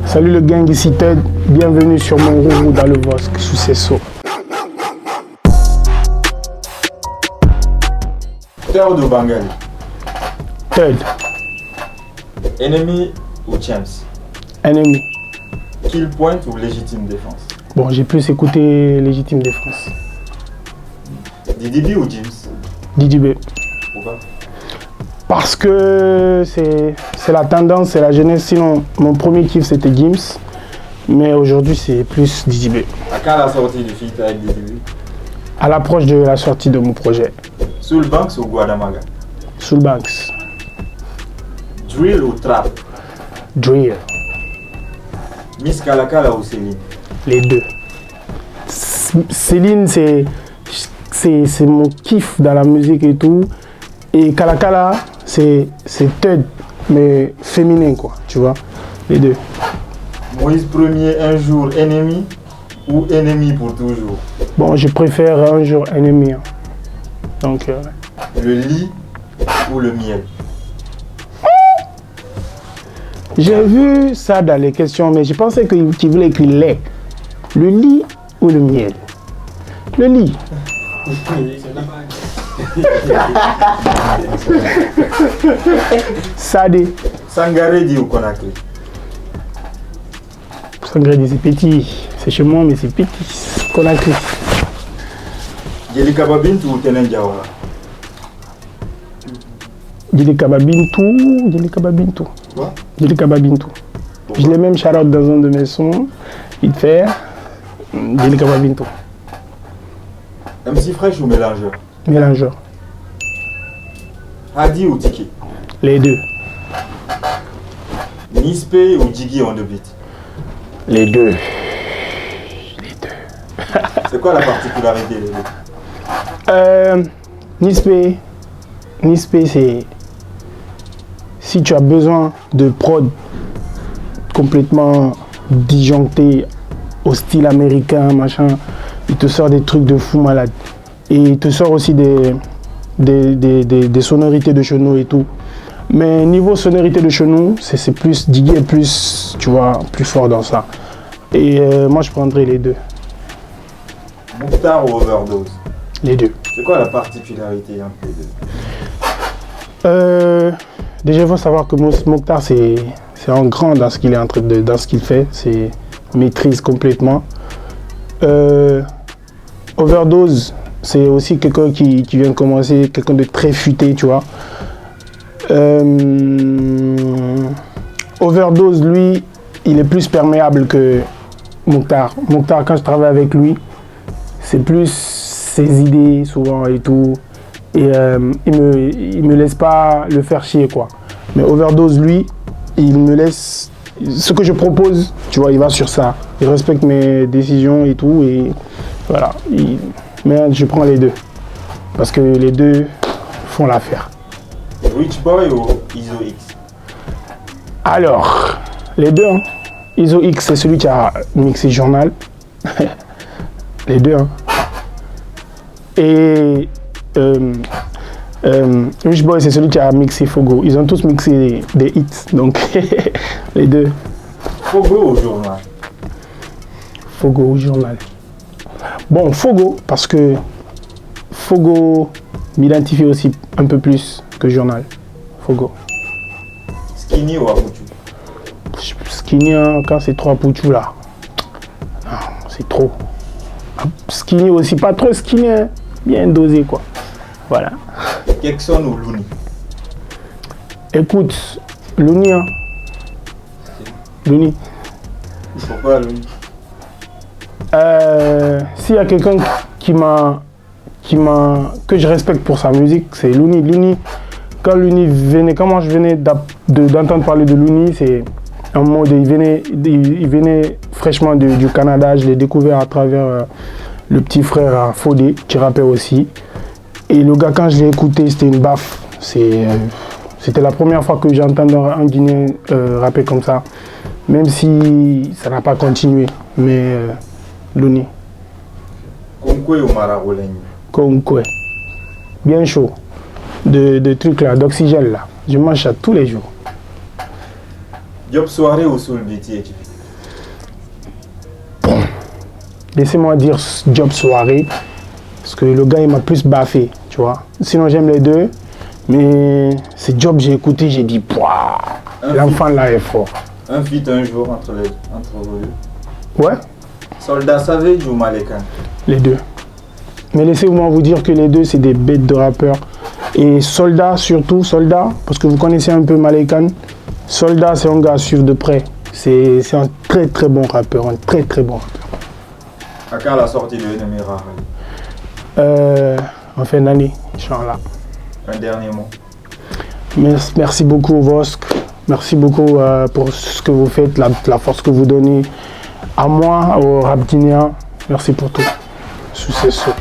Salut le gang, ici Ted. Bienvenue sur mon roue dans le Bosque sous ses seaux. Terre de Bangali. Ted. Ennemi ou James? Ennemi. Kill point ou légitime défense? Bon, j'ai plus écouté Légitime Défense. DDB ou James? DDB. Pourquoi? Parce que c'est la tendance, c'est la jeunesse. Sinon, mon premier kiff c'était Gims. Mais aujourd'hui, c'est plus DDB. À quand la sortie du feat avec DDB? À l'approche de la sortie de mon projet. Soul Banks ou Guadamaga? Soul Banks. Drill ou Trap? Drill. Miss Kalakala ou Céline? Les deux. Céline, c'est mon kiff dans la musique et tout. Et Kalakala, c'est Ted, mais féminin, quoi, tu vois. Les deux. Moïse Premier, un jour ennemi ou ennemi pour toujours? Bon, je préfère un jour ennemi. Hein. Donc, Le lit ou le miel? j'ai vu ça dans les questions, mais je pensais qu'il voulait écrire lait. Le lit ou le miel? Le lit. Sadé. Sangaré ou Conakry? Sangaré, c'est petit. C'est chez moi, mais c'est petit. Conakry. Djeli Kababintou ou Tenen Diawara? Djeli Kababintou. Quoi? Djeli Kababintou. Je l'ai même shout out dans un de mes sons. Vite fait. Djeli Kababintou. MC Fresh ou Mélangeur? Mélangeur. Hadi ou Tiki? Les deux. Nispé ou Jiggy on the beat? Les deux. C'est quoi la particularité les deux? Nispé, c'est si tu as besoin de prod complètement disjoncté au style américain, machin, il te sort des trucs de fou malade. Et il te sort aussi des sonorités de chenou et tout. Mais niveau sonorité de chenou, c'est plus Diggy est plus, tu vois, plus fort dans ça. Et moi je prendrais les deux. Mokhtar ou Overdose? Les deux. C'est quoi la particularité entre les deux? Déjà il faut savoir que Mokhtar c'est un grand dans ce qu'il est en train de, dans ce qu'il fait. C'est maîtrise complètement. Overdose, c'est aussi quelqu'un qui vient de commencer, quelqu'un de très futé, tu vois. Overdose, lui, il est plus perméable que Mokhtar. Mokhtar, quand je travaille avec lui, c'est plus ses idées souvent et tout. Et il me laisse pas le faire chier, quoi. Mais Overdose, lui, il me laisse... Ce que je propose, tu vois, il va sur ça. Il respecte mes décisions et tout. Et voilà. Mais je prends les deux. Parce que les deux font l'affaire. Rich Boy ou Iso X? Alors, les deux. Hein. Iso X, c'est celui qui a mixé Journal. Les deux. Hein. Et Rich Boy, c'est celui qui a mixé Fogo. Ils ont tous mixé des hits. Donc, les deux. Fogo ou Journal? Fogo ou Journal. Bon, Fogo, parce que Fogo m'identifie aussi un peu plus que Journal. Fogo. Skinny ou Apuchu? Skinny, hein, quand c'est trop Apuchu là. Non, c'est trop. Skinny aussi, pas trop skinny, hein, bien dosé quoi. Voilà. Kekson ou Looney? Écoute, Looney, hein. Looney. Pourquoi Looney? S'il y a quelqu'un que je respecte pour sa musique, c'est Looney. Looney, quand moi je venais d'entendre parler de Looney, c'est un mode, il venait fraîchement du Canada. Je l'ai découvert à travers le petit frère Fodé, qui rappait aussi. Et le gars, quand je l'ai écouté, c'était une baffe. C'était la première fois que j'entendais un Guinéen rapper comme ça. Même si ça n'a pas continué. Mais Looney. Konkwe ou Mararolengi? Konkwe. Bien chaud. De trucs là, d'oxygène là. Je mange ça tous les jours. Job soirée ou Soul BT? laissez-moi dire Job Soirée. Parce que le gars, il m'a plus baffé, tu vois. Sinon, j'aime les deux. Mais c'est Job, j'ai écouté, j'ai dit, l'enfant là est fort. Un feat un jour entre vous deux. Ouais. Soldat Savage ou Malekan? Les deux. Mais laissez-moi vous dire que les deux, c'est des bêtes de rappeurs. Et Soldat, surtout, Soldat, parce que vous connaissez un peu Malekan. Soldat, c'est un gars à suivre de près. C'est un très très bon rappeur, un très très bon rappeur. À quand la sortie de Ennemi Rare? En fin d'année, Inch'Allah. Un dernier mot. Merci beaucoup, Vosk. Merci beaucoup pour ce que vous faites, la force que vous donnez à moi, au rap guinéen. Merci pour tout. Succès.